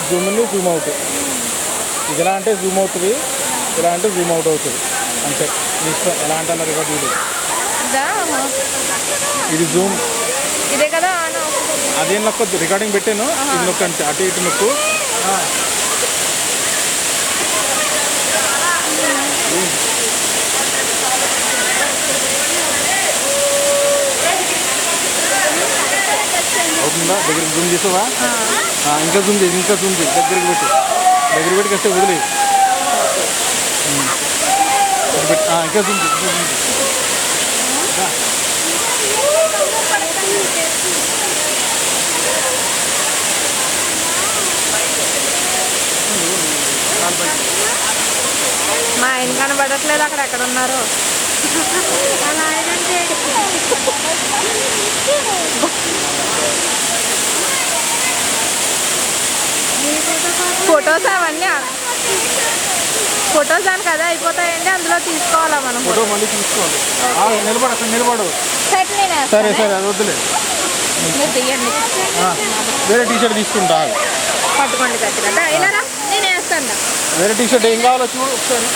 Zoom in Zoom out. ఇది ఎలా అంటే జూమ్ అవుతుంది, ఇలా అంటే జూమ్ అవుట్ అవుతుంది అంతే. మీ ఇష్టం ఎలా అంటే అలా రికార్డ్ చేయలేదు. ఇది జూమ్ ఇదే కదా ఆన్. అదేం నొక్కొద్దు, రికార్డింగ్ పెట్టాను. ఇది నొక్కు అంతే, అటు ఇటు నొక్కు. అవుతుందా? దగ్గరికి జూమ్ చేసావా? ఇంకా జూమ్ చేసి, ఇంకా జూమ్ చేసి, దగ్గరికి పెట్టి కస్తే వదిలే. ఇంకా జూమ్ చేసి, ఇంకా జూమ్ చేసి. మా ఆయన కనబడట్లేదు అక్కడ ఎక్కడ ఉన్నారు. ఫొటోస్ అవన్నీ ఫొటోస్ అని కదా అయిపోతాయండి, అందులో తీసుకోవాలా మనం? ఫోటో మళ్ళీ తీసుకోవాలి. అక్కడ నిలబడు. సరే అది వద్దులే. తీయండి, వేరే టీషర్ట్ తీసుకుంటా. పట్టుకోండి గట్టిగా. ఇలా నేను వేస్తాను. వేరే టీషర్ట్ ఏం కావాలో చూడు ఒకసారి.